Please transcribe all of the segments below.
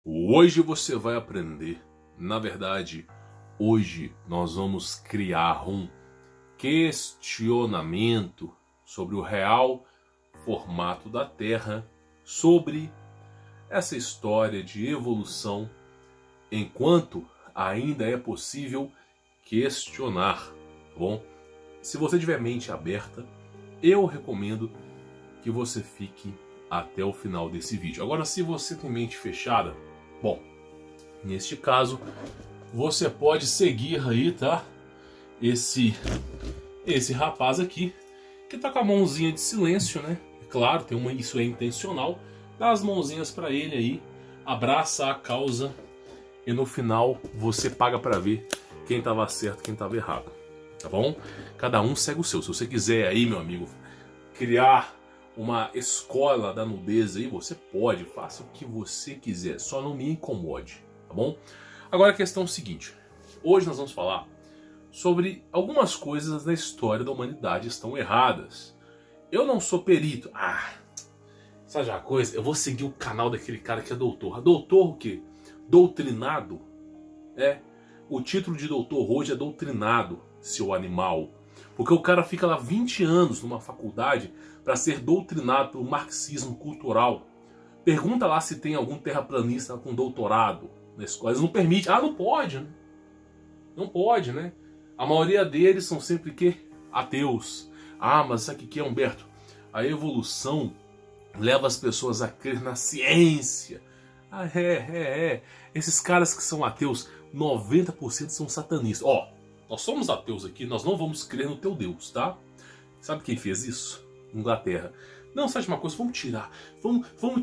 Hoje você vai aprender, na verdade, hoje nós vamos criar um questionamento sobre o real formato da Terra, sobre essa história de evolução, enquanto ainda é possível questionar, tá bom? Se você tiver mente aberta, eu recomendo que você fique até o final desse vídeo. Agora, se você tem mente fechada, bom, neste caso, você pode seguir aí, tá? Esse rapaz aqui, que tá com a mãozinha de silêncio, né? Claro, isso é intencional. Dá as mãozinhas pra ele aí, abraça a causa e no final você paga pra ver quem tava certo e quem tava errado, tá bom? Cada um segue o seu. Se você quiser aí, meu amigo, criar uma escola da nudez aí, você pode, faça o que você quiser, só não me incomode, tá bom? Agora a questão é o seguinte, hoje nós vamos falar sobre algumas coisas da história da humanidade estão erradas. Eu não sou perito, sabe uma coisa? Eu vou seguir o canal daquele cara que é doutor. Doutor o quê? Doutrinado? O título de doutor hoje é doutrinado, seu animal. Porque o cara fica lá 20 anos numa faculdade para ser doutrinado pelo marxismo cultural. Pergunta lá se tem algum terraplanista com doutorado na escola. Eles não permitem. Não pode, né? Não pode, né? A maioria deles são sempre ateus. Mas sabe o que é, Humberto? A evolução leva as pessoas a crer na ciência. Esses caras que são ateus, 90% são satanistas. Nós somos ateus aqui, nós não vamos crer no teu Deus, tá? Sabe quem fez isso? Inglaterra. Não, sabe uma coisa? Vamos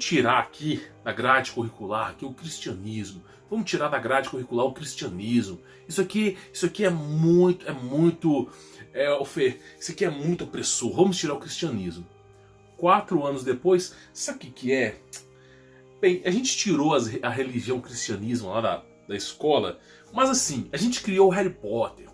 tirar aqui da grade curricular aqui o cristianismo. Vamos tirar da grade curricular o cristianismo. Isso aqui é muito opressor. Vamos tirar o cristianismo. 4 anos depois, sabe o que é? Bem, a gente tirou a religião, o cristianismo lá da escola, mas assim, a gente criou o Harry Potter.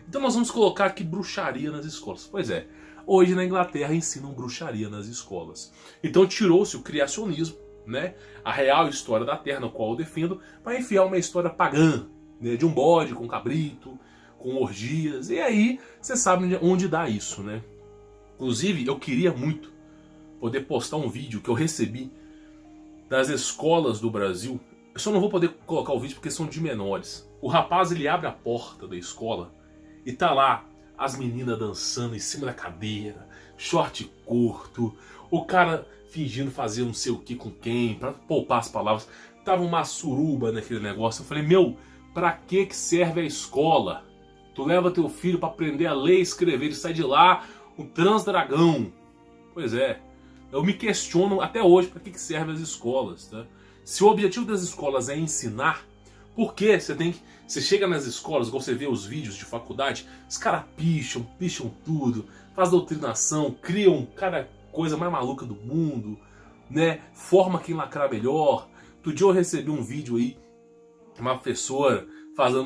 Então nós vamos colocar aqui bruxaria nas escolas. Pois é, hoje na Inglaterra ensinam bruxaria nas escolas. Então tirou-se o criacionismo, né? A real história da Terra, na qual eu defendo, para enfiar uma história pagã, né? De um bode com cabrito, com orgias. E aí, você sabe onde dá isso, né? Inclusive, eu queria muito poder postar um vídeo que eu recebi das escolas do Brasil. Eu só não vou poder colocar o vídeo porque são de menores. O rapaz, ele abre a porta da escola e tá lá as meninas dançando em cima da cadeira, short curto, o cara fingindo fazer não sei o que com quem, pra poupar as palavras. Tava uma suruba naquele negócio. Eu falei, pra que serve a escola? Tu leva teu filho pra aprender a ler e escrever e sai de lá um transdragão. Pois é, eu me questiono até hoje pra que servem as escolas, tá? Se o objetivo das escolas é ensinar, por que você chega nas escolas, igual você vê os vídeos de faculdade, os caras picham tudo, faz doutrinação, criam cada coisa mais maluca do mundo, né? Forma quem lacrar melhor. Outro dia eu recebi um vídeo aí, uma professora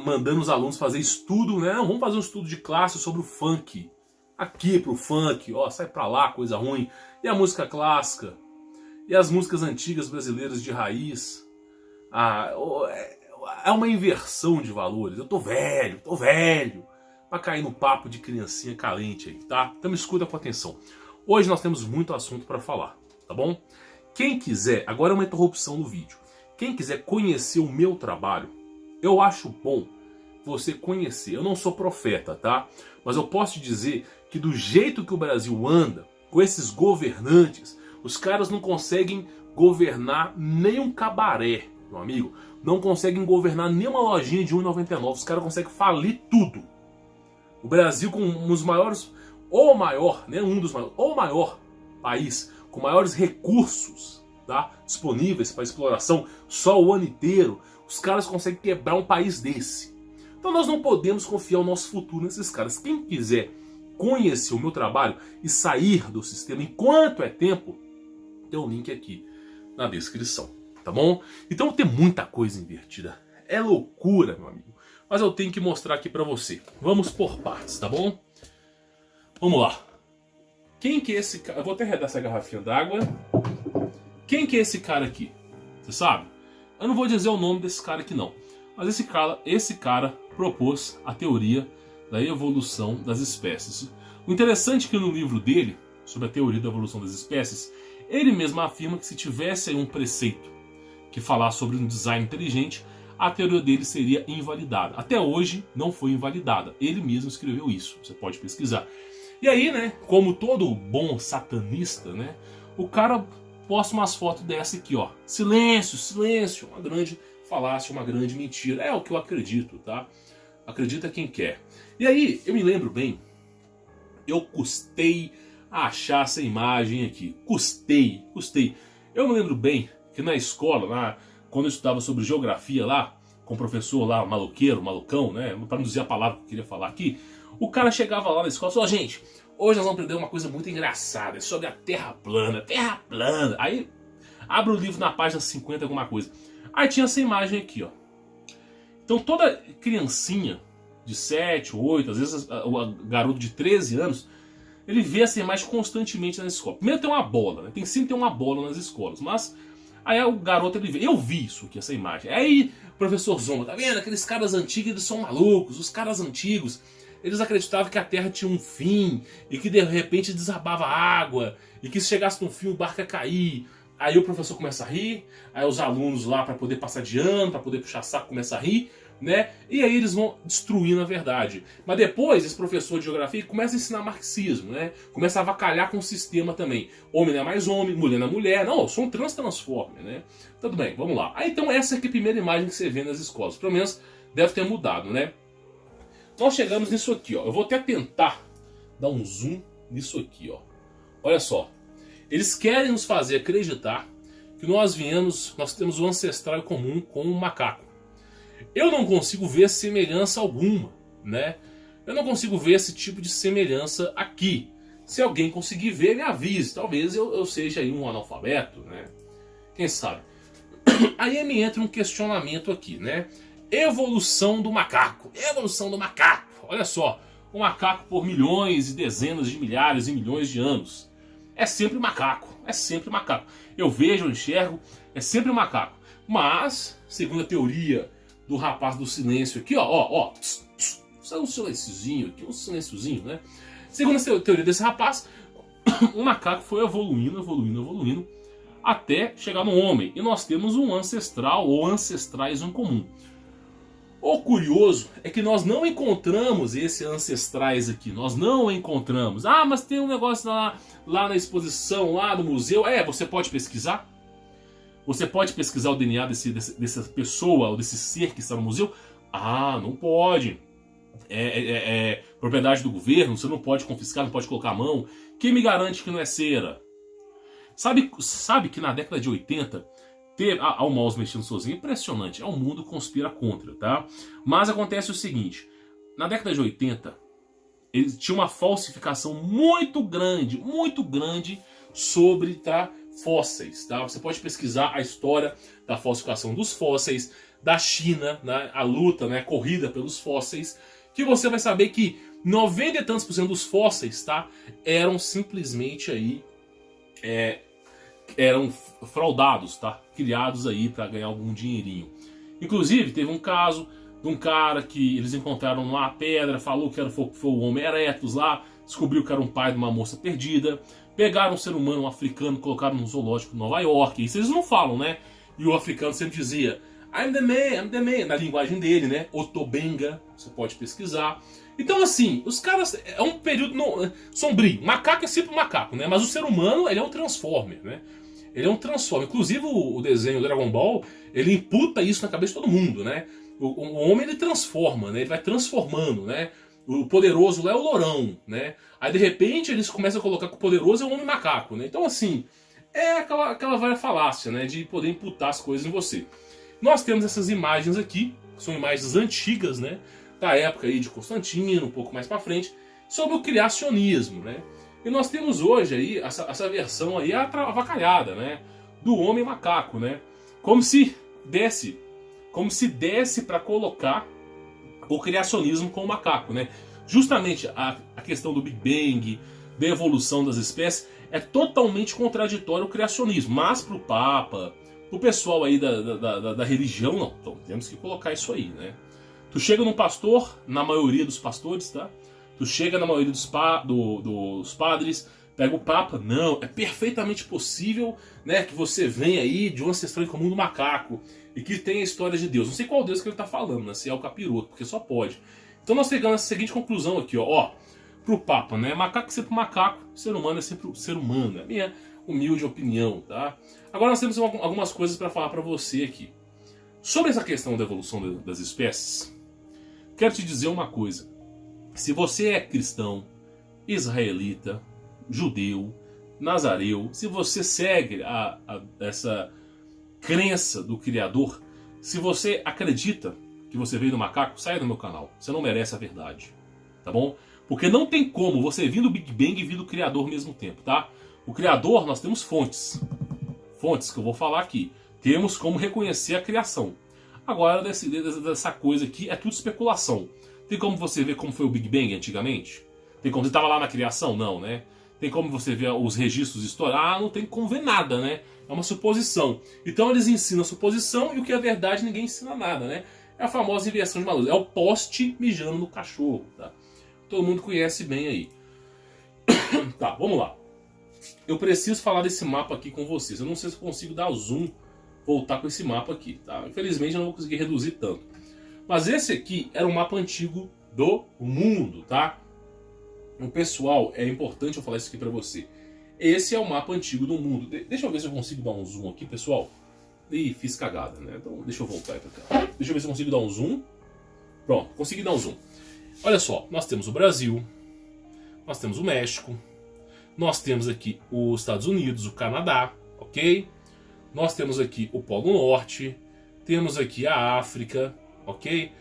mandando os alunos fazer estudo, né? Vamos fazer um estudo de classe sobre o funk. Aqui pro funk, sai pra lá, coisa ruim. E a música clássica? E as músicas antigas brasileiras de raiz? É uma inversão de valores. Eu tô velho, pra cair no papo de criancinha carente aí, tá? Então me escuta com atenção. Hoje nós temos muito assunto pra falar, tá bom? Quem quiser, agora é uma interrupção no vídeo. Quem quiser conhecer o meu trabalho, eu acho bom você conhecer. Eu não sou profeta, tá? Mas eu posso te dizer que do jeito que o Brasil anda, com esses governantes, os caras não conseguem governar nem um cabaré, meu amigo. Não conseguem governar nem uma lojinha de R$1,99. Os caras conseguem falir tudo. O Brasil com os maiores, ou o maior, né, um dos maiores, ou o maior país com maiores recursos, tá, disponíveis para exploração só o ano inteiro. Os caras conseguem quebrar um país desse. Então nós não podemos confiar o nosso futuro nesses caras. Quem quiser conhecer o meu trabalho e sair do sistema enquanto é tempo, tem um link aqui na descrição, tá bom? Então tem muita coisa invertida. É loucura, meu amigo. Mas eu tenho que mostrar aqui pra você. Vamos por partes, tá bom? Vamos lá. Quem que é esse cara? Eu vou até arredar essa garrafinha d'água. Quem que é esse cara aqui? Você sabe? Eu não vou dizer o nome desse cara aqui não, mas esse cara propôs a teoria da evolução das espécies. O interessante é que no livro dele, sobre a teoria da evolução das espécies, ele mesmo afirma que se tivesse aí um preceito que falasse sobre um design inteligente, a teoria dele seria invalidada. Até hoje não foi invalidada. Ele mesmo escreveu isso, você pode pesquisar. E aí, né, como todo bom satanista, né, o cara posta umas fotos dessa aqui, ó. Silêncio, silêncio, uma grande falácia, uma grande mentira. É o que eu acredito, tá? Acredita quem quer. E aí, eu me lembro bem, eu custei a achar essa imagem aqui. Custei. Eu me lembro bem que na escola, lá, quando eu estudava sobre geografia lá, com o professor lá, maluqueiro, malucão, né? Para não dizer a palavra que eu queria falar aqui, o cara chegava lá na escola e falou, gente, hoje nós vamos aprender uma coisa muito engraçada, é sobre a Terra plana, Terra plana. Aí, abre o livro na página 50, alguma coisa. Aí tinha essa imagem aqui, ó. Então toda criancinha de 7, 8, às vezes o garoto de 13 anos, ele vê essa imagem constantemente na escola. Primeiro tem uma bola, né? Tem sempre ter uma bola nas escolas, mas aí o garoto, ele vê, eu vi isso aqui, essa imagem. Aí o professor Zomba, tá vendo? Aqueles caras antigos, eles são malucos, os caras antigos, eles acreditavam que a Terra tinha um fim, e que de repente desabava água, e que se chegasse no fim o barco ia cair. Aí o professor começa a rir, aí os alunos lá para poder passar de ano, para poder puxar saco, começam a rir, né? E aí eles vão destruindo a verdade. Mas depois esse professor de geografia começa a ensinar marxismo, né? Começa a avacalhar com o sistema também. Homem não é mais homem, mulher não é mulher. Não, eu sou um transformer, né? Tudo bem, vamos lá. Aí então essa aqui é a primeira imagem que você vê nas escolas. Pelo menos deve ter mudado, né? Nós chegamos nisso aqui, ó. Eu vou até tentar dar um zoom nisso aqui, ó. Olha só. Eles querem nos fazer acreditar que nós temos um ancestral comum com um macaco. Eu não consigo ver semelhança alguma, né? Eu não consigo ver esse tipo de semelhança aqui. Se alguém conseguir ver, me avise. Talvez eu seja aí um analfabeto, né? Quem sabe? Aí me entra um questionamento aqui, né? Evolução do macaco. Evolução do macaco. Olha só. Um macaco por milhões e dezenas de milhares e milhões de anos. É sempre macaco. É sempre macaco. Eu vejo, eu enxergo, é sempre macaco. Mas, segundo a teoria do rapaz do silêncio aqui, ó. Um silênciozinho aqui, um silênciozinho, né? Segundo a teoria desse rapaz, o macaco foi evoluindo, até chegar no homem. E nós temos um ancestral ou ancestrais em comum. O curioso é que nós não encontramos esses ancestrais aqui. Nós não encontramos. Ah, mas tem um negócio lá na exposição, lá no museu. Você pode pesquisar? Você pode pesquisar o DNA dessa pessoa ou desse ser que está no museu? Ah, não pode. É propriedade do governo, você não pode confiscar, não pode colocar a mão. Quem me garante que não é cera? Sabe que na década de 80... o mouse mexendo sozinho é impressionante. O mundo conspira contra, tá? Mas acontece o seguinte. Na década de 80, ele tinha uma falsificação muito grande sobre, tá, fósseis, tá? Você pode pesquisar a história da falsificação dos fósseis, da China, né? A luta, né? A corrida pelos fósseis, que você vai saber que 90 e tantos % dos fósseis, tá? Eram simplesmente aí... eram fraudados, tá? Criados aí para ganhar algum dinheirinho. Inclusive, teve um caso de um cara que eles encontraram lá a pedra, falou que foi o Homo erectus lá, descobriu que era um pai de uma moça perdida, pegaram um ser humano, um africano, colocaram no zoológico de Nova York. Isso eles não falam, né? E o africano sempre dizia, I'm the man, na linguagem dele, né? Otobenga, você pode pesquisar. Então assim, os caras, é um período sombrio. Macaco é sempre um macaco, né? Mas o ser humano, ele é um transformer, né? Ele é um transformer. Inclusive o desenho Dragon Ball, ele imputa isso na cabeça de todo mundo, né? O homem, ele transforma, né? Ele vai transformando, né? O poderoso lá é o lourão, né? Aí de repente eles começam a colocar que o poderoso é o homem macaco, né? Então assim, é aquela velha falácia, né? De poder imputar as coisas em você. Nós temos essas imagens aqui, que são imagens antigas, né? Da época aí de Constantino, um pouco mais pra frente, sobre o criacionismo, né? E nós temos hoje aí essa versão aí avacalhada, né? Do homem macaco, né? Como se desse para colocar o criacionismo com o macaco, né? Justamente a questão do Big Bang, da evolução das espécies, é totalmente contraditório o criacionismo. Mas para o Papa, pro pessoal aí da religião, não. Então temos que colocar isso aí, né? Tu chega num pastor, na maioria dos pastores, tá? Tu chega na maioria dos padres, pega o Papa. Não, é perfeitamente possível, né, que você venha aí de um ancestral em comum do macaco e que tenha a história de Deus. Não sei qual Deus que ele tá falando, né? Se é o capiroto, porque só pode. Então nós chegamos nessa seguinte conclusão aqui, ó. Pro Papa, né? Macaco é sempre macaco, ser humano é sempre ser humano. É a minha humilde opinião, tá? Agora nós temos algumas coisas para falar para você aqui. Sobre essa questão da evolução das espécies, quero te dizer uma coisa. Se você é cristão, israelita, judeu, nazareu, se você segue essa crença do Criador, se você acredita que você veio do macaco, saia do meu canal. Você não merece a verdade, tá bom? Porque não tem como você vir do Big Bang e vir do Criador ao mesmo tempo, tá? O Criador, nós temos fontes. Fontes que eu vou falar aqui. Temos como reconhecer a criação. Agora, dessa coisa aqui, é tudo especulação. Tem como você ver como foi o Big Bang antigamente? Tem como você estava lá na criação? Não, né? Tem como você ver os registros históricos? Ah, não tem como ver nada, né? É uma suposição. Então eles ensinam a suposição e o que é verdade ninguém ensina nada, né? É a famosa inversão de valores. É o poste mijando no cachorro, tá? Todo mundo conhece bem aí. Tá, vamos lá. Eu preciso falar desse mapa aqui com vocês. Eu não sei se eu consigo dar zoom, voltar com esse mapa aqui, tá? Infelizmente eu não vou conseguir reduzir tanto. Mas esse aqui era um mapa antigo do mundo, tá? O pessoal, é importante eu falar isso aqui pra você. Esse é o mapa antigo do mundo. Deixa eu ver se eu consigo dar um zoom aqui, pessoal. Ih, fiz cagada, né? Então deixa eu voltar aí pra cá. Deixa eu ver se eu consigo dar um zoom. Pronto, consegui dar um zoom. Olha só, nós temos o Brasil, nós temos o México, nós temos aqui os Estados Unidos, o Canadá, ok? Nós temos aqui o Polo Norte, temos aqui a África, ok?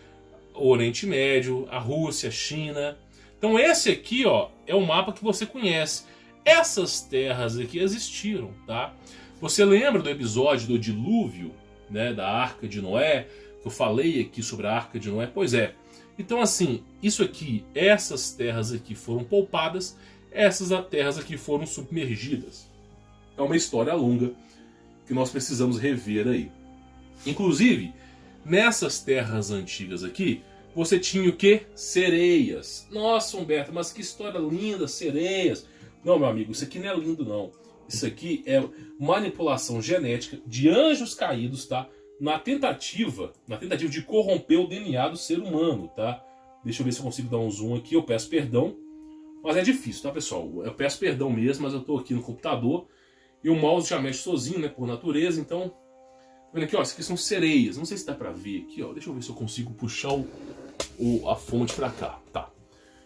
O Oriente Médio, a Rússia, a China. Então esse aqui, ó, é o mapa que você conhece. Essas terras aqui existiram, tá? Você lembra do episódio do dilúvio, né, da Arca de Noé? Que eu falei aqui sobre a Arca de Noé? Pois é. Então assim, isso aqui, essas terras aqui foram poupadas, essas terras aqui foram submergidas. É uma história longa que nós precisamos rever aí. Inclusive, nessas terras antigas aqui, você tinha o quê? Sereias. Nossa, Humberto, mas que história linda, sereias. Não, meu amigo, isso aqui não é lindo não. Isso aqui é manipulação genética de anjos caídos, tá? Na tentativa de corromper o DNA do ser humano, tá? Deixa eu ver se eu consigo dar um zoom aqui, eu peço perdão. Mas é difícil, tá, pessoal? Eu peço perdão mesmo, mas eu tô aqui no computador e o mouse já mexe sozinho, né, por natureza, então... Tá vendo aqui, ó, isso aqui são sereias, não sei se dá pra ver aqui, ó, deixa eu ver se eu consigo puxar a fonte pra cá, tá.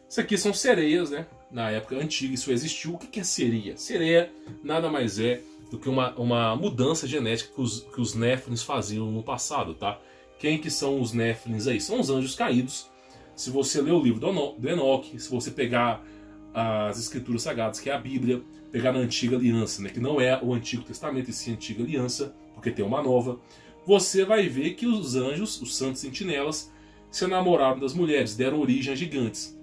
Isso aqui são sereias, né, na época antiga isso existiu. O que é sereia? Sereia nada mais é do que uma mudança genética que os Néfilins faziam no passado, tá? Quem que são os Néfilins aí? São os anjos caídos. Se você ler o livro do Enoque, se você pegar as escrituras sagradas, que é a Bíblia, pegar na Antiga Aliança, né, que não é o Antigo Testamento, e sim a Antiga Aliança, porque tem uma nova, você vai ver que os anjos, os santos sentinelas, se enamoraram das mulheres, deram origem a gigantes.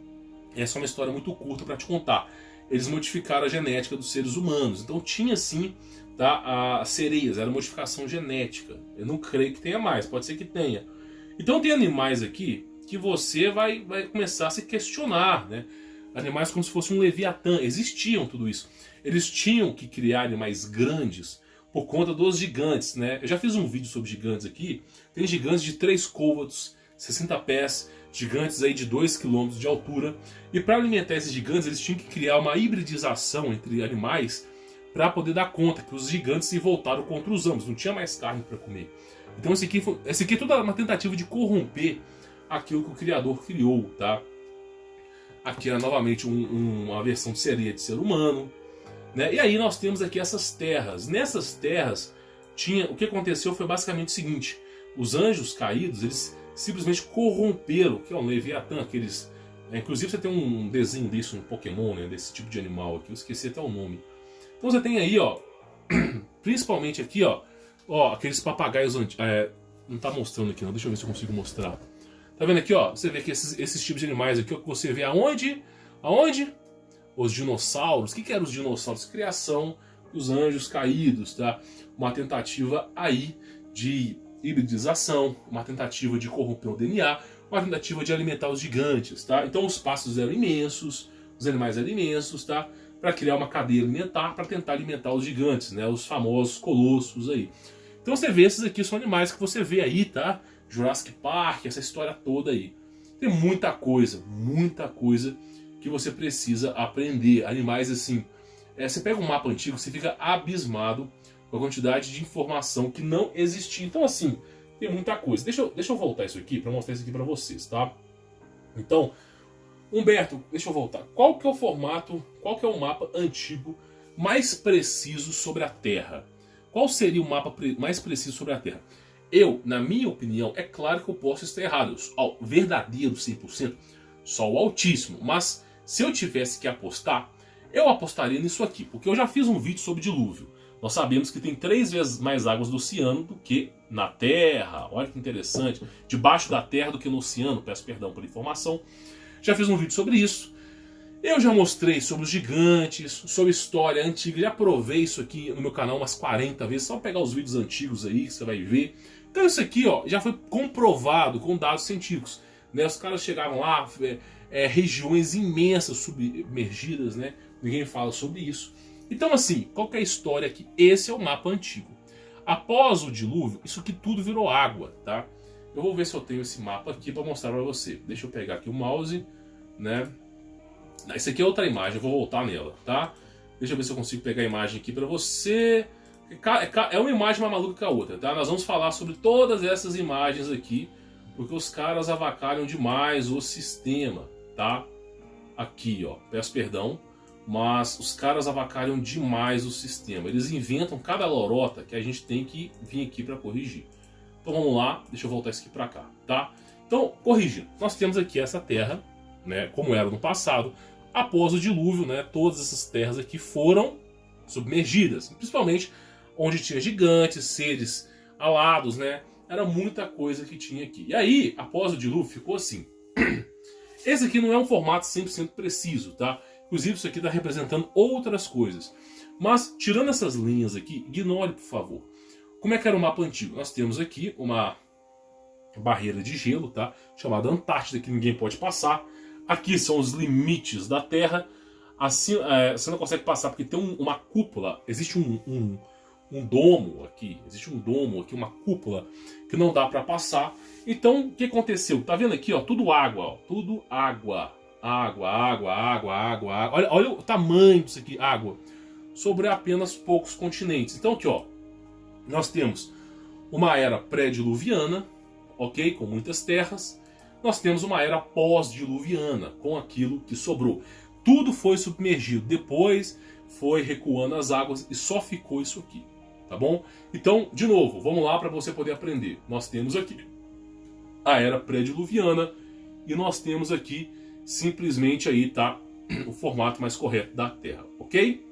Essa é uma história muito curta para te contar. Eles modificaram a genética dos seres humanos, então tinha sim, tá, as sereias, era modificação genética. Eu não creio que tenha mais, pode ser que tenha. Então tem animais aqui que você vai começar a se questionar, né? Animais como se fosse um Leviatã, existiam tudo isso. Eles tinham que criar animais grandes por conta dos gigantes, né? Eu já fiz um vídeo sobre gigantes aqui. Tem gigantes de 3 côvados, 60 pés, gigantes aí de 2 km de altura. E para alimentar esses gigantes, eles tinham que criar uma hibridização entre animais para poder dar conta que os gigantes se voltaram contra os ambos, não tinha mais carne para comer. Então esse aqui é toda uma tentativa de corromper aquilo que o Criador criou, tá? Aqui era novamente uma versão de sereia de ser humano, né? E aí nós temos aqui essas terras. Nessas terras, o que aconteceu foi basicamente o seguinte: os anjos caídos, eles simplesmente corromperam, que é um Leviatã, aqueles... Inclusive você tem um desenho disso no Pokémon, né, desse tipo de animal aqui, eu esqueci até o nome. Então você tem aí, ó, principalmente aqui, ó, aqueles papagaios antigos. Não tá mostrando aqui não, deixa eu ver se eu consigo mostrar. Tá vendo aqui, ó? Você vê que esses tipos de animais aqui, ó, que você vê aonde? Aonde? Os dinossauros. O que eram os dinossauros? Criação dos anjos caídos, tá? Uma tentativa aí de hibridização, uma tentativa de corromper o DNA, uma tentativa de alimentar os gigantes, tá? Então os pássaros eram imensos, os animais eram imensos, tá? Para criar uma cadeia alimentar, para tentar alimentar os gigantes, né? Os famosos colossos aí. Então você vê, esses aqui são animais que você vê aí, tá? Jurassic Park, essa história toda aí. Tem muita coisa que você precisa aprender. Animais assim, você pega um mapa antigo, você fica abismado com a quantidade de informação que não existia. Então assim, tem muita coisa. Deixa eu voltar isso aqui para mostrar isso aqui para vocês, tá? Então, Humberto, deixa eu voltar. Qual que é o formato, qual que é o mapa antigo mais preciso sobre a Terra? Qual seria o mapa mais preciso sobre a Terra? Eu, na minha opinião, é claro que eu posso estar errado. Ao verdadeiro 100%, só o Altíssimo. Mas se eu tivesse que apostar, eu apostaria nisso aqui. Porque eu já fiz um vídeo sobre dilúvio. Nós sabemos que tem 3 vezes mais águas do oceano do que na Terra. Olha que interessante. Debaixo da Terra do que no oceano. Peço perdão por informação. Já fiz um vídeo sobre isso. Eu já mostrei sobre os gigantes, sobre história antiga. Já provei isso aqui no meu canal umas 40 vezes. Só pegar os vídeos antigos aí que você vai ver. Então isso aqui, ó, já foi comprovado com dados científicos. Né? Os caras chegaram lá, regiões imensas submergidas, né? Ninguém fala sobre isso. Então assim, qual que é a história aqui? Esse é o mapa antigo. Após o dilúvio, isso aqui tudo virou água, tá? Eu vou ver se eu tenho esse mapa aqui para mostrar para você. Deixa eu pegar aqui o mouse, né? Esse aqui é outra imagem, eu vou voltar nela, tá? Deixa eu ver se eu consigo pegar a imagem aqui para você. É uma imagem mais maluca que a outra, tá? Nós vamos falar sobre todas essas imagens aqui, porque os caras avacalham demais o sistema, tá? Aqui, ó, peço perdão, mas os caras avacalham demais o sistema. Eles inventam cada lorota que a gente tem que vir aqui para corrigir. Então vamos lá, deixa eu voltar isso aqui para cá, tá? Então, corrigindo, nós temos aqui essa terra, né, como era no passado. Após o dilúvio, né, todas essas terras aqui foram submergidas, principalmente onde tinha gigantes, seres alados, né? Era muita coisa que tinha aqui. E aí, após o dilúvio, ficou assim. Esse aqui não é um formato 100% preciso, tá? Inclusive, isso aqui está representando outras coisas. Mas, tirando essas linhas aqui, ignore, por favor. Como é que era o mapa antigo? Nós temos aqui uma barreira de gelo, tá? Chamada Antártida, que ninguém pode passar. Aqui são os limites da Terra. Assim, você não consegue passar porque tem uma cúpula. Existe um domo aqui. Existe um domo aqui, uma cúpula que não dá para passar. Então, o que aconteceu? Tá vendo aqui, ó? Tudo água, ó. Tudo água. Água, água, água, água, água. Olha o tamanho disso aqui, água. Sobre apenas poucos continentes. Então, aqui, ó. Nós temos uma era pré-diluviana, ok? Com muitas terras. Nós temos uma era pós-diluviana, com aquilo que sobrou. Tudo foi submergido, depois foi recuando as águas e só ficou isso aqui, tá bom? Então, de novo, vamos lá para você poder aprender. Nós temos aqui a era pré-diluviana e nós temos aqui simplesmente aí, tá? O formato mais correto da Terra, ok?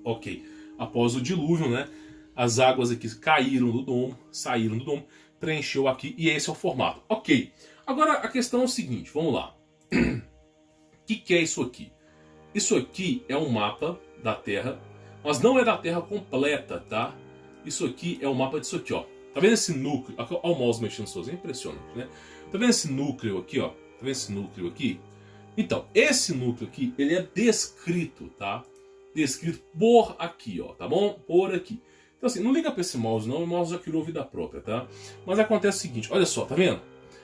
Ok. Após o dilúvio, né? As águas aqui caíram do domo, saíram do domo, preencheu aqui e esse é o formato. Ok. Agora a questão é o seguinte, vamos lá. O que é isso aqui? Isso aqui é um mapa da Terra, mas não é da Terra completa, tá? Isso aqui é um mapa disso aqui, ó. Tá vendo esse núcleo? Olha o mouse mexendo sozinho, é impressionante, né? Tá vendo esse núcleo aqui, ó? Tá vendo esse núcleo aqui? Então, esse núcleo aqui, ele é descrito, tá? Descrito por aqui, ó, tá bom? Por aqui. Então assim, não liga pra esse mouse não, o mouse já criou vida própria, tá? Mas acontece o seguinte, olha só, tá vendo?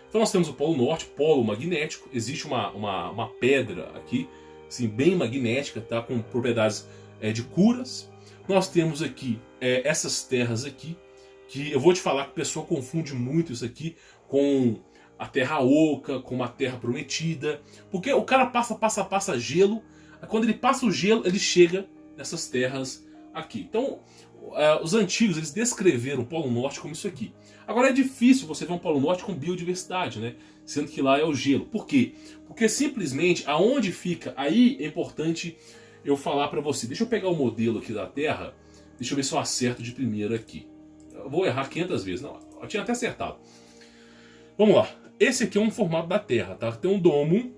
Então nós temos o Polo Norte, polo magnético, existe uma pedra aqui, assim, bem magnética, tá? Com propriedades de curas. Nós temos aqui essas terras aqui, que eu vou te falar que a pessoa confunde muito isso aqui com a Terra Oca, com uma Terra Prometida, porque o cara passa gelo, quando ele passa o gelo, ele chega nessas terras aqui. Então, os antigos eles descreveram o Polo Norte como isso aqui. Agora é difícil você ver um Polo Norte com biodiversidade, né? Sendo que lá é o gelo. Por quê? Porque simplesmente aonde fica, aí é importante eu falar para você. Deixa eu pegar o modelo aqui da Terra, deixa eu ver se eu acerto de primeira aqui. Eu vou errar 500 vezes, não, eu tinha até acertado. Vamos lá, esse aqui é um formato da Terra, tá? Tem um domo,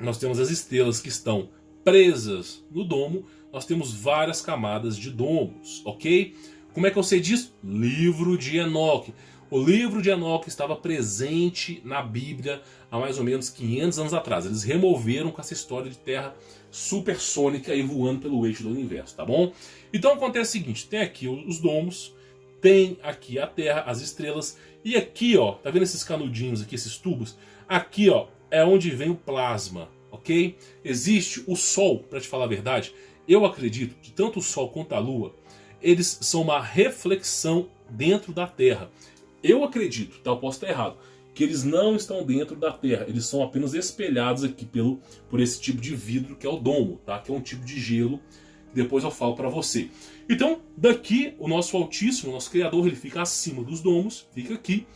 nós temos as estrelas que estão presas no domo, nós temos várias camadas de domos, ok? Como é que eu sei disso? Livro de Enoque. O livro de Enoque estava presente na Bíblia há mais ou menos 500 anos atrás. Eles removeram com essa história de terra supersônica e voando pelo eixo do universo, tá bom? Então acontece o seguinte, tem aqui os domos, tem aqui a Terra, as estrelas, e aqui, ó, tá vendo esses canudinhos aqui, esses tubos? Aqui, ó, é onde vem o plasma, ok? Existe o Sol, para te falar a verdade, eu acredito que tanto o Sol quanto a Lua, eles são uma reflexão dentro da Terra. Eu acredito, tá? Eu posso estar errado, que eles não estão dentro da Terra, eles são apenas espelhados aqui por esse tipo de vidro que é o domo, tá? Que é um tipo de gelo, depois eu falo para você. Então, daqui, o nosso Altíssimo, o nosso Criador, ele fica acima dos domos, fica aqui,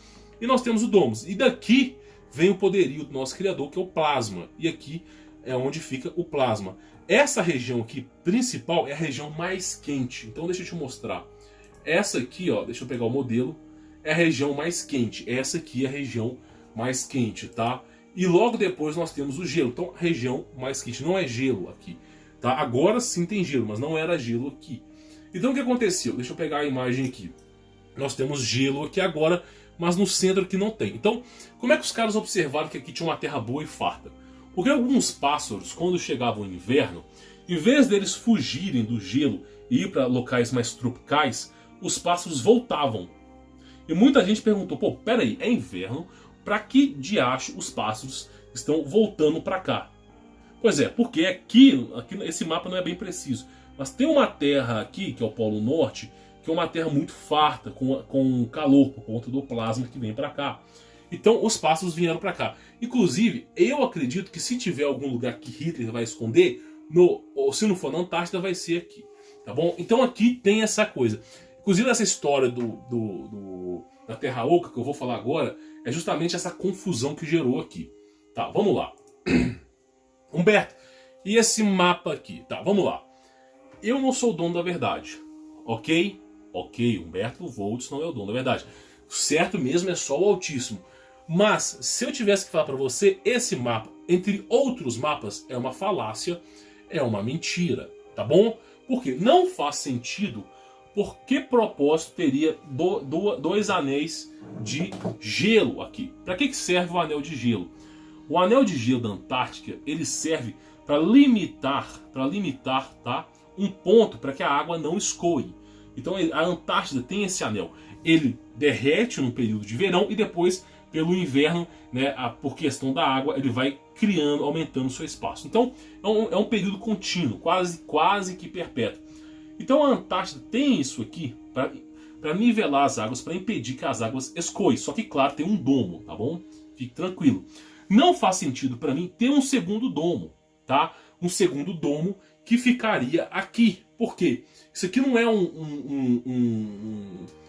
e nós temos o domos. E daqui vem o poderio do nosso Criador, que é o plasma, e aqui é onde fica o plasma. Essa região aqui, principal, é a região mais quente. Então deixa eu te mostrar. Essa aqui, ó, deixa eu pegar o modelo, é a região mais quente. Essa aqui é a região mais quente, tá? E logo depois nós temos o gelo. Então, região mais quente. Não é gelo aqui, tá? Agora sim tem gelo, mas não era gelo aqui. Então o que aconteceu? Deixa eu pegar a imagem aqui. Nós temos gelo aqui agora, mas no centro aqui não tem. Então, como é que os caras observaram que aqui tinha uma terra boa e farta? Porque alguns pássaros, quando chegavam o inverno, em vez deles fugirem do gelo e ir para locais mais tropicais, os pássaros voltavam. E muita gente perguntou, pô, peraí, é inverno, pra que diacho os pássaros estão voltando pra cá? Pois é, porque aqui esse mapa não é bem preciso, mas tem uma terra aqui, que é o Polo Norte, que é uma terra muito farta, com calor, por conta do plasma que vem pra cá. Então os pássaros vieram pra cá. Inclusive, eu acredito que se tiver algum lugar que Hitler vai esconder, ou se não for na Antártida, vai ser aqui. Tá bom? Então aqui tem essa coisa. Inclusive essa história da Terra Oca, que eu vou falar agora, é justamente essa confusão que gerou aqui. Tá, vamos lá. Humberto, e esse mapa aqui? Tá, vamos lá. Eu não sou o dono da verdade, ok? Ok, Humberto Volts não é o dono da verdade. Certo mesmo é só o Altíssimo. Mas, se eu tivesse que falar para você, esse mapa, entre outros mapas, é uma falácia, é uma mentira, tá bom? Porque não faz sentido. Por que propósito teria dois anéis de gelo aqui? Para que serve o anel de gelo? O anel de gelo da Antártica, ele serve para limitar, tá, um ponto para que a água não escoe. Então a Antártida tem esse anel. Ele derrete no período de verão e depois, pelo inverno, né, por questão da água, ele vai criando, aumentando o seu espaço. Então é um período contínuo, quase que perpétuo. Então a Antártida tem isso aqui para nivelar as águas, para impedir que as águas escoem. Só que, claro, tem um domo, tá bom? Fique tranquilo. Não faz sentido para mim ter um segundo domo, tá? Um segundo domo que ficaria aqui. Por quê? Isso aqui não é como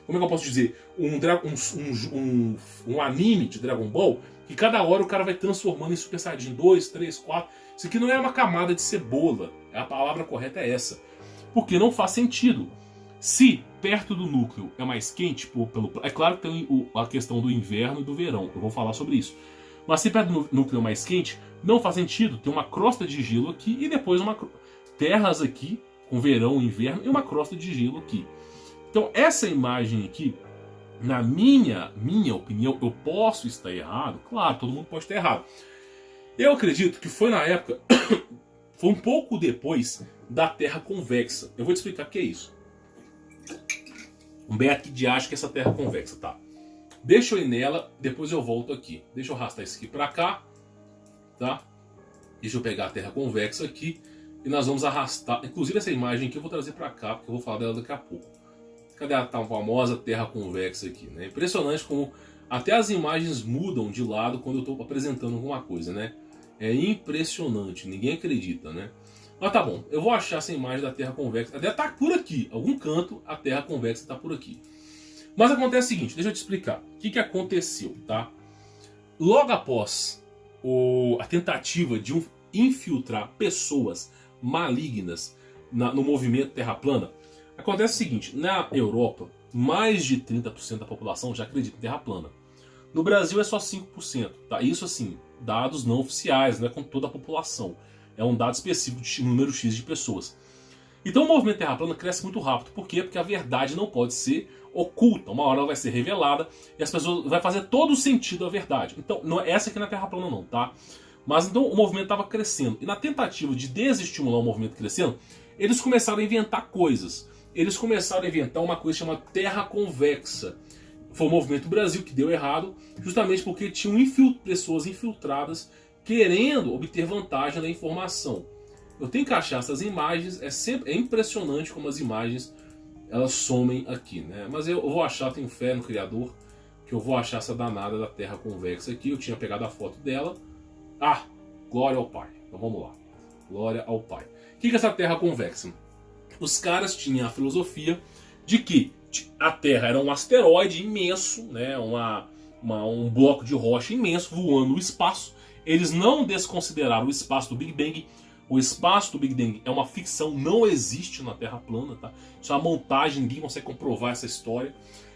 é que eu posso dizer? Um anime de Dragon Ball que cada hora o cara vai transformando em Super Saiyajin 2, 3, 4. Isso aqui não é uma camada de cebola. A palavra correta é essa. Porque não faz sentido. Se perto do núcleo é mais quente, é claro que tem a questão do inverno e do verão, eu vou falar sobre isso. Mas se perto do núcleo é mais quente, não faz sentido ter uma crosta de gelo aqui e depois terras aqui, com verão e inverno, e uma crosta de gelo aqui. Então essa imagem aqui, na minha opinião, eu posso estar errado, claro, todo mundo pode estar errado. Eu acredito que foi na época, foi um pouco depois da Terra convexa. Eu vou te explicar o que é isso. Humberto, que acha que essa Terra convexa, tá? Deixa eu ir nela, depois eu volto aqui. Deixa eu arrastar isso aqui pra cá, tá? Deixa eu pegar a Terra convexa aqui e nós vamos arrastar. Inclusive essa imagem aqui eu vou trazer pra cá, porque eu vou falar dela daqui a pouco. Cadê a tão famosa Terra convexa aqui, né? Impressionante como até as imagens mudam de lado quando eu estou apresentando alguma coisa, né? É impressionante, ninguém acredita, né? Mas tá bom, eu vou achar essa imagem da Terra convexa. Até tá por aqui, algum canto a Terra convexa tá por aqui. Mas acontece o seguinte, deixa eu te explicar. O que aconteceu, tá? Logo após a tentativa de infiltrar pessoas malignas no movimento Terra Plana, acontece o seguinte, na Europa, mais de 30% da população já acredita em Terra plana. No Brasil é só 5%, tá? Isso assim, dados não oficiais, não é com toda a população. É um dado específico de número X de pessoas. Então o movimento terra plana cresce muito rápido. Por quê? Porque a verdade não pode ser oculta. Uma hora ela vai ser revelada e as pessoas vai fazer todo o sentido a verdade. Então, não é essa aqui na terra plana não, tá? Mas então o movimento estava crescendo. E na tentativa de desestimular o movimento crescendo, eles começaram a inventar coisas. Eles começaram a inventar uma coisa chamada terra convexa. Foi o movimento Brasil que deu errado, justamente porque tinham pessoas infiltradas querendo obter vantagem na informação. Eu tenho que achar essas imagens, é impressionante como as imagens elas somem aqui, né? Mas eu vou achar, tenho fé no Criador, que eu vou achar essa danada da terra convexa aqui. Eu tinha pegado a foto dela. Ah, glória ao Pai. Então vamos lá. Glória ao Pai. O que é essa terra convexa? Os caras tinham a filosofia de que a Terra era um asteroide imenso, né? Um bloco de rocha imenso voando no espaço. Eles não desconsideraram o espaço do Big Bang. O espaço do Big Bang é uma ficção, não existe na Terra plana, tá? Isso é uma montagem, ninguém consegue comprovar essa história.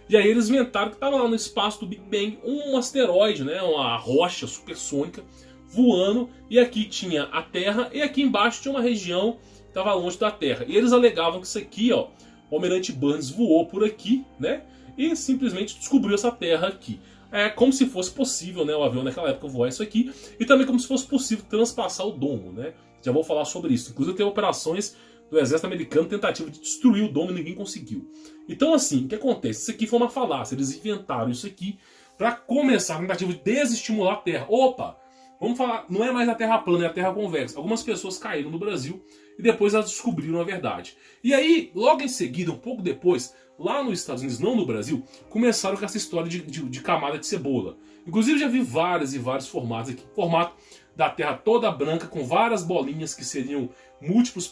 E aí eles inventaram que estava lá no espaço do Big Bang um asteroide, né? Uma rocha supersônica voando, e aqui tinha a Terra e aqui embaixo tinha uma região que estava longe da Terra. E eles alegavam que isso aqui, ó, o Almirante Burns voou por aqui, né? E simplesmente descobriu essa Terra aqui. É como se fosse possível, né, o avião naquela época voar isso aqui, e também como se fosse possível transpassar o domo, né? Já vou falar sobre isso. Inclusive tem operações do exército americano, tentativa de destruir o domo e ninguém conseguiu. Então assim, o que acontece? Isso aqui foi uma falácia, eles inventaram isso aqui para começar a tentativa de desestimular a Terra. Opa, vamos falar, não é mais a Terra plana, é a Terra convexa. Algumas pessoas caíram no Brasil e depois elas descobriram a verdade. E aí, logo em seguida, um pouco depois, lá nos Estados Unidos, não no Brasil, começaram com essa história de camada de cebola. Inclusive já vi vários e vários formatos aqui. Formato da Terra toda branca, com várias bolinhas que seriam múltiplos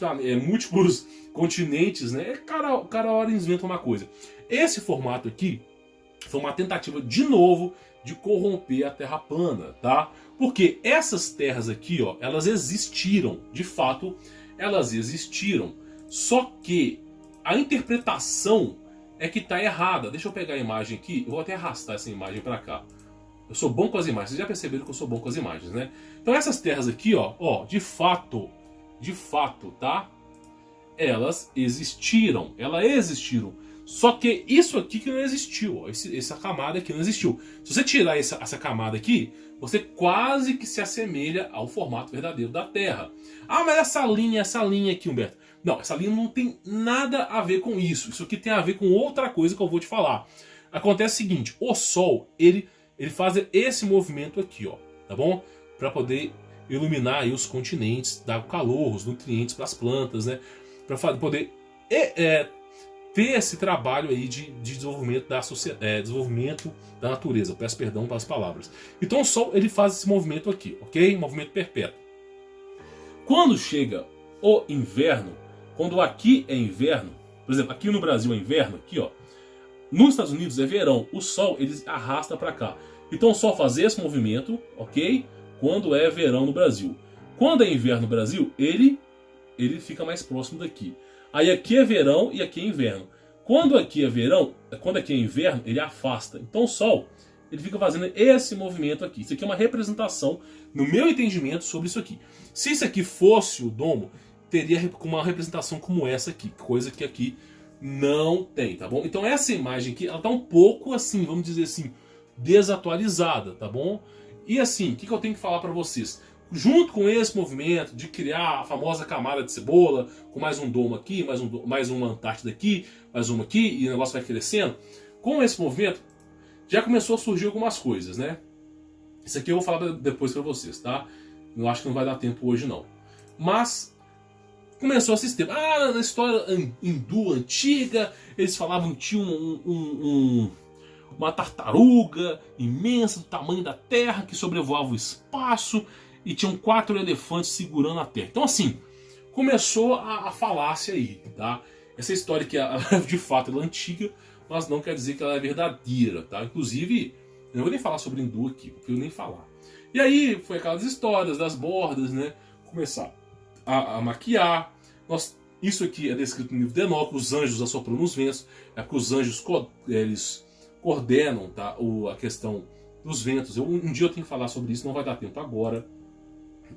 continentes, né? Cada hora eles inventam uma coisa. Esse formato aqui foi uma tentativa, de novo, de corromper a Terra plana, tá? Porque essas terras aqui, ó, elas existiram. De fato, elas existiram. Só que a interpretação é que tá errada. Deixa eu pegar a imagem aqui. Eu vou até arrastar essa imagem para cá. Eu sou bom com as imagens. Vocês já perceberam que eu sou bom com as imagens, né? Então essas terras aqui, ó, de fato, tá? Elas existiram. Elas existiram. Só que isso aqui que não existiu, ó, essa camada aqui não existiu. Se você tirar essa camada aqui, você quase que se assemelha ao formato verdadeiro da Terra. Ah, mas essa linha aqui, Humberto. Não, essa linha não tem nada a ver com isso. Isso aqui tem a ver com outra coisa que eu vou te falar. Acontece o seguinte, o Sol, ele faz esse movimento aqui, ó, tá bom? Para poder iluminar aí os continentes, dar o calor, os nutrientes para as plantas, né? Para poder ter esse trabalho aí de desenvolvimento da sociedade, desenvolvimento da natureza. Peço perdão pelas palavras. Então o Sol ele faz esse movimento aqui, ok? Movimento perpétuo. Quando chega o inverno, quando aqui é inverno, por exemplo, aqui no Brasil é inverno, aqui ó, nos Estados Unidos é verão, o Sol ele arrasta para cá. Então o Sol faz esse movimento, ok? Quando é verão no Brasil. Quando é inverno no Brasil, ele fica mais próximo daqui. Aí aqui é verão e aqui é inverno. Quando aqui é verão, quando aqui é inverno, ele afasta. Então o Sol, ele fica fazendo esse movimento aqui. Isso aqui é uma representação, no meu entendimento, sobre isso aqui. Se isso aqui fosse o domo, teria uma representação como essa aqui. Coisa que aqui não tem, tá bom? Então essa imagem aqui, ela tá um pouco assim, vamos dizer assim, desatualizada, tá bom? E assim, o que eu tenho que falar para vocês? Junto com esse movimento de criar a famosa camada de cebola, com mais um domo aqui, mais uma Antártida aqui, mais uma aqui, e o negócio vai crescendo. Com esse movimento, já começou a surgir algumas coisas, né? Isso aqui eu vou falar depois para vocês, tá? Eu acho que não vai dar tempo hoje, não. Mas começou a sistema. Ah, na história hindu antiga, eles falavam que tinha uma tartaruga imensa do tamanho da Terra que sobrevoava o espaço e tinham 4 elefantes segurando a Terra. Então assim, começou a falácia aí, tá? Essa história que de fato ela é antiga, mas não quer dizer que ela é verdadeira, tá? Inclusive, eu não vou nem falar sobre hindu aqui, porque eu nem falar. E aí foi aquelas histórias das bordas, né? Começar a maquiar. Isso aqui é descrito no livro de Enoque, os anjos assoprando os ventos, é porque os anjos eles coordenam, tá, a questão dos ventos. Um dia eu tenho que falar sobre isso, não vai dar tempo agora.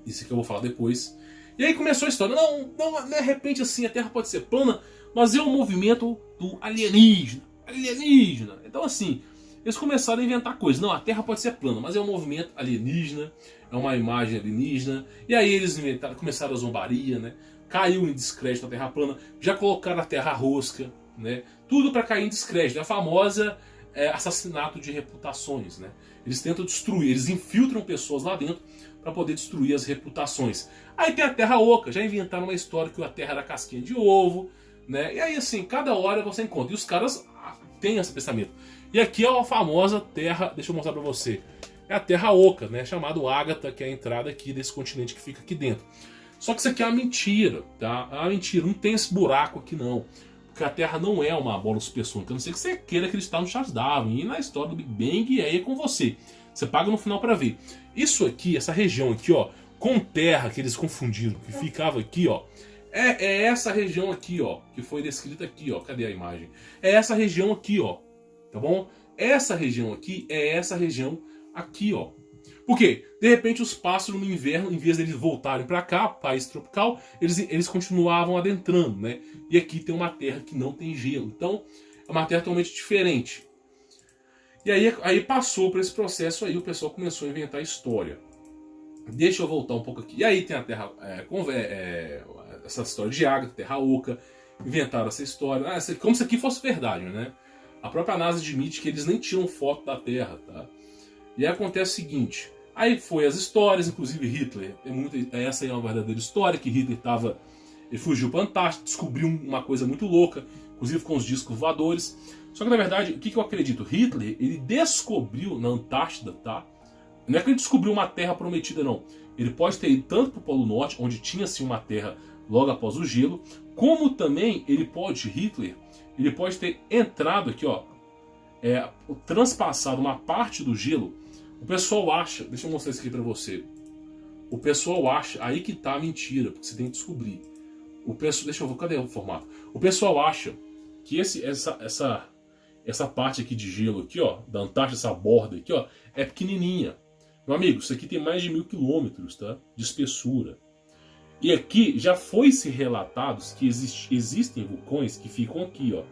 Isso que eu vou falar depois. E aí começou a história. Não, de repente assim, a Terra pode ser plana, mas é um movimento do alienígena. Alienígena. Então assim, eles começaram a inventar coisas. Não, a Terra pode ser plana, mas é um movimento alienígena, é uma imagem alienígena. E aí eles inventaram, começaram a zombaria, né? Caiu em descrédito a Terra plana, já colocaram a Terra rosca, né? Tudo para cair em descrédito. A famosa assassinato de reputações, né? Eles tentam destruir, eles infiltram pessoas lá dentro para poder destruir as reputações. Aí tem a Terra Oca, já inventaram uma história que a Terra era casquinha de ovo, né? E aí assim, cada hora você encontra. E os caras têm esse pensamento. E aqui é a famosa Terra, deixa eu mostrar para você. É a Terra Oca, né? Chamado Ágata, que é a entrada aqui desse continente que fica aqui dentro. Só que isso aqui é uma mentira, tá? É uma mentira, não tem esse buraco aqui não. Porque a Terra não é uma bola supersônica, a não ser que você queira acreditar no Charles Darwin e na história do Big Bang, e aí é com você. Você paga no final para ver. Isso aqui, essa região aqui, ó, com terra que eles confundiram, que ficava aqui, ó, é essa região aqui, ó, que foi descrita aqui, ó. Cadê a imagem? É essa região aqui, ó. Tá bom? Essa região aqui é essa região aqui, ó. Por quê? De repente os pássaros no inverno, em vez deles voltarem para cá, país tropical, eles continuavam adentrando, né? E aqui tem uma terra que não tem gelo. Então, é uma terra totalmente diferente. E aí passou por esse processo aí, o pessoal começou a inventar história. Deixa eu voltar um pouco aqui. E aí tem a Terra, essa história de Ágata, Terra Oca, inventaram essa história, como se aqui fosse verdade, né? A própria NASA admite que eles nem tiram foto da Terra, tá? E aí acontece o seguinte, aí foi as histórias, inclusive Hitler, essa aí é uma verdadeira história, que Hitler ele fugiu para a Antártida, descobriu uma coisa muito louca, inclusive com os discos voadores. Só que na verdade, o que eu acredito? Hitler, ele descobriu na Antártida, tá? Não é que ele descobriu uma terra prometida, não. Ele pode ter ido tanto para o Polo Norte, onde tinha sim uma terra logo após o gelo, como também Hitler, ele pode ter entrado aqui, ó, transpassado uma parte do gelo. O pessoal acha, deixa eu mostrar isso aqui para você. O pessoal acha, aí que tá a mentira, porque você tem que descobrir. Deixa eu ver, cadê o formato? O pessoal acha que essa parte aqui de gelo aqui, ó, da Antártida, essa borda aqui, ó, é pequenininha. Meu amigo, isso aqui tem mais de 1000 quilômetros, tá, de espessura. E aqui já foi-se relatados que existem vulcões que ficam aqui, ó,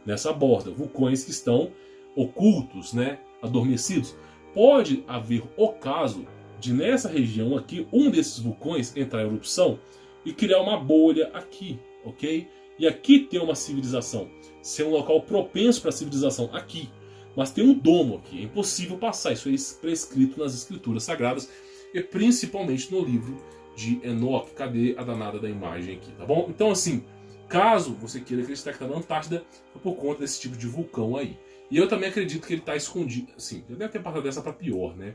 nessa borda. Vulcões que estão ocultos, né, adormecidos. Pode haver o caso de nessa região aqui, um desses vulcões entrar em erupção e criar uma bolha aqui, ok? E aqui tem uma civilização, ser um local propenso para a civilização aqui. Mas tem um domo aqui, é impossível passar, isso é prescrito nas escrituras sagradas e principalmente no livro de Enoque. Cadê a danada da imagem aqui, tá bom? Então assim, caso você queira acreditar que está na Antártida, é por conta desse tipo de vulcão aí. E eu também acredito que ele está escondido, assim, já deve ter passado dessa para pior, né?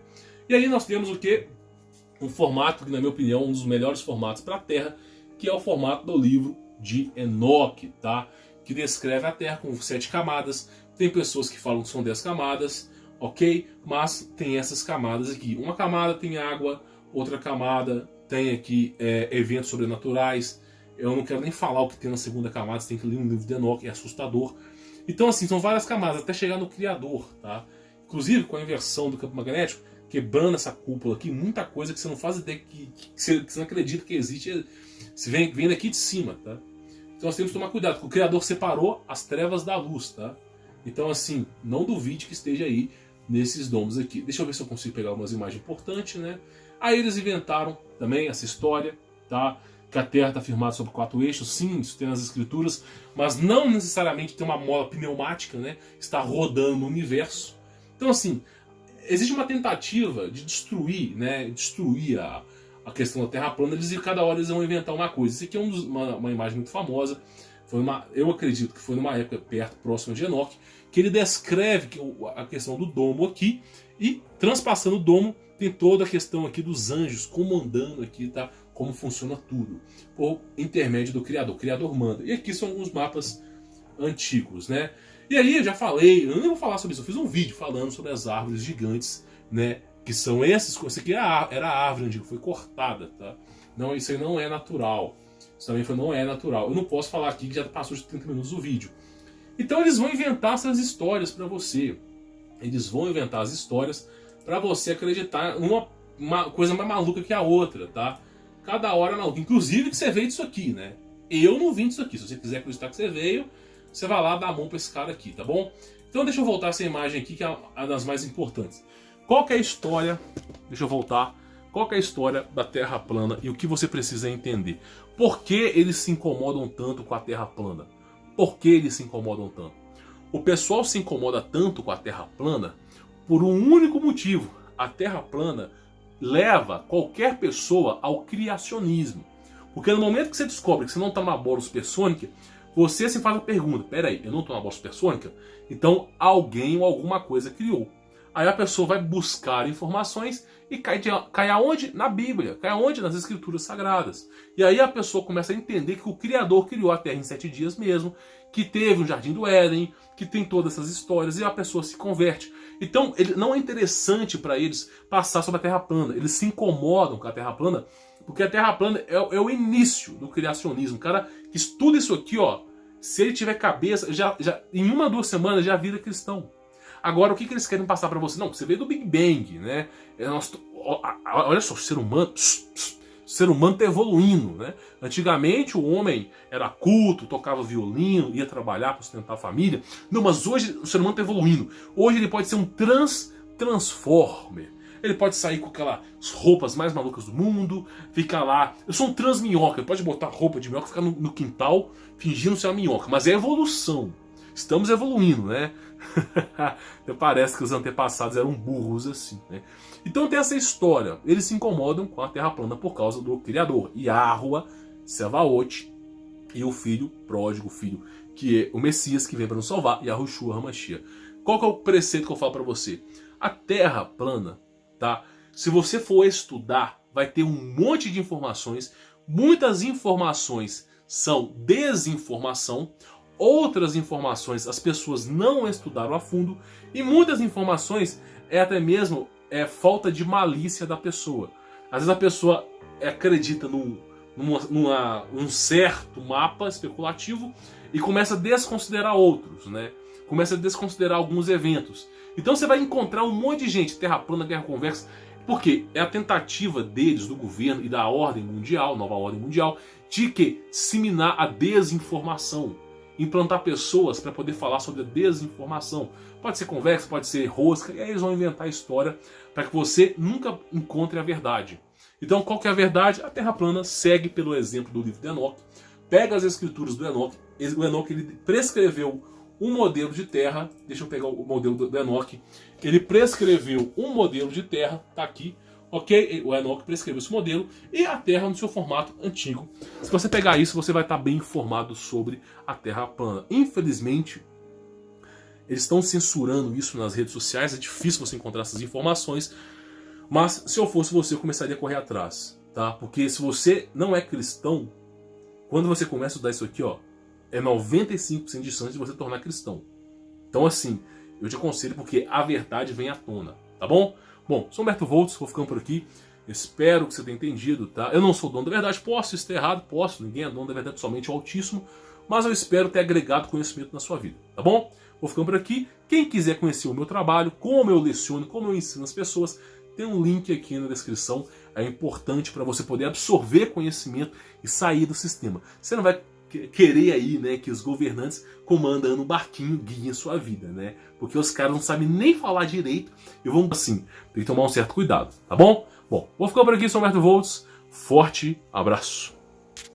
E aí nós temos o que? Um formato que, na minha opinião, é um dos melhores formatos para a Terra, que é o formato do livro de Enoque, tá? Que descreve a Terra com 7 camadas. Tem pessoas que falam que são 10 camadas, ok? Mas tem essas camadas aqui. Uma camada tem água, outra camada tem aqui eventos sobrenaturais. Eu não quero nem falar o que tem na segunda camada, você tem que ler um livro de Enoque, é assustador. Então assim, são várias camadas, até chegar no Criador, tá? Inclusive com a inversão do campo magnético, quebrando essa cúpula aqui, muita coisa que você não faz ideia, que você não acredita que existe, vem daqui de cima, tá? Então nós temos que tomar cuidado, porque o Criador separou as trevas da luz, tá? Então assim, não duvide que esteja aí nesses domos aqui. Deixa eu ver se eu consigo pegar umas imagens importantes, né? Aí eles inventaram também essa história, tá? Que a Terra está firmada sobre 4 eixos, sim, isso tem nas escrituras, mas não necessariamente tem uma mola pneumática, né? Está rodando no universo. Então assim, existe uma tentativa de destruir, né? Destruir a questão da Terra plana, cada hora eles vão inventar uma coisa. Isso aqui é uma imagem muito famosa. Eu acredito que foi numa época próxima de Enoque, que ele descreve a questão do domo aqui, e transpassando o domo tem toda a questão aqui dos anjos comandando aqui, tá? Como funciona tudo, por intermédio do Criador. O Criador manda. E aqui são alguns mapas antigos, né? E aí eu já falei, eu nem vou falar sobre isso, eu fiz um vídeo falando sobre as árvores gigantes, né? Que são essas coisas. Isso aqui era a árvore antiga, foi cortada, tá? Não, isso aí não é natural. Isso também não é natural. Eu não posso falar aqui que já passou de 30 minutos do vídeo. Então eles vão inventar essas histórias para você. Eles vão inventar as histórias para você acreditar numa uma coisa mais maluca que a outra, tá? Cada hora não. Inclusive que você veio disso aqui, né? Eu não vim disso aqui. Se você quiser acreditar que você veio, você vai lá dar a mão pra esse cara aqui, tá bom? Então deixa eu voltar essa imagem aqui, que é uma das mais importantes. Qual que é a história? Deixa eu voltar. Qual que é a história da Terra plana e o que você precisa entender? Por que eles se incomodam tanto com a Terra plana? Por que eles se incomodam tanto? O pessoal se incomoda tanto com a Terra plana por um único motivo. A Terra plana leva qualquer pessoa ao criacionismo. Porque no momento que você descobre que você não está numa bola supersônica, você se faz a pergunta: peraí, eu não estou na bola supersônica? Então alguém ou alguma coisa criou. Aí a pessoa vai buscar informações e cai aonde? Na Bíblia. Cai aonde? Nas Escrituras Sagradas. E aí a pessoa começa a entender que o Criador criou a Terra em 7 dias mesmo, que teve um Jardim do Éden, que tem todas essas histórias, e a pessoa se converte. Então não é interessante para eles passar sobre a Terra plana. Eles se incomodam com a Terra plana, porque a Terra plana é o início do criacionismo. O cara que estuda isso aqui, ó, se ele tiver cabeça, já em 1 ou 2 semanas já vira cristão. Agora, o que eles querem passar para você? Não, você veio do Big Bang, né? Olha só, o ser humano está evoluindo, né? Antigamente o homem era culto, tocava violino, ia trabalhar para sustentar a família. Não, mas hoje o ser humano está evoluindo. Hoje ele pode ser um transformer. Ele pode sair com aquelas roupas mais malucas do mundo, ficar lá. Eu sou um transminhoca, ele pode botar roupa de minhoca, ficar no quintal fingindo ser uma minhoca. Mas é evolução. Estamos evoluindo, né? Parece que os antepassados eram burros assim, né? Então tem essa história. Eles se incomodam com a Terra plana por causa do Criador. Yahuwah, Sevaot e o filho pródigo, o filho que é o Messias que vem para nos salvar, Yahushua HaMashiach. Qual que é o preceito que eu falo para você? A Terra plana, tá? Se você for estudar, vai ter um monte de informações. Muitas informações são desinformação. Outras informações as pessoas não estudaram a fundo. E muitas informações é até mesmo falta de malícia da pessoa. Às vezes a pessoa acredita num certo mapa especulativo e começa a desconsiderar outros, né? Começa a desconsiderar alguns eventos. Então você vai encontrar um monte de gente, Terra plana, Guerra conversa, porque é a tentativa deles, do governo e da ordem mundial, nova ordem mundial, de que disseminar a desinformação. Implantar pessoas para poder falar sobre a desinformação. Pode ser conversa, pode ser rosca, e aí eles vão inventar a história para que você nunca encontre a verdade. Então, qual que é a verdade? A Terra plana segue pelo exemplo do livro de Enoque, pega as escrituras do Enoque. O Enoque ele prescreveu um modelo de terra. Deixa eu pegar o modelo do Enoque. Ele prescreveu um modelo de terra, tá aqui. Ok, o Enoque prescreveu esse modelo e a Terra no seu formato antigo. Se você pegar isso, você vai estar bem informado sobre a Terra plana. Infelizmente, eles estão censurando isso nas redes sociais, é difícil você encontrar essas informações, mas se eu fosse você, eu começaria a correr atrás, tá? Porque se você não é cristão, quando você começa a estudar isso aqui, ó, é 95% de chance de você tornar cristão. Então assim, eu te aconselho porque a verdade vem à tona, tá bom? Bom, sou Humberto Voltz, vou ficando por aqui. Espero que você tenha entendido, tá? Eu não sou dono da verdade, posso estar errado, posso. Ninguém é dono da verdade, somente o Altíssimo. Mas eu espero ter agregado conhecimento na sua vida, tá bom? Vou ficando por aqui. Quem quiser conhecer o meu trabalho, como eu leciono, como eu ensino as pessoas, tem um link aqui na descrição. É importante para você poder absorver conhecimento e sair do sistema. Você não vai querer aí, né, que os governantes comandando o barquinho guiem a sua vida, né? Porque os caras não sabem nem falar direito e vão assim, tem que tomar um certo cuidado, tá bom? Bom, vou ficar por aqui, sou Humberto Voltz, forte abraço.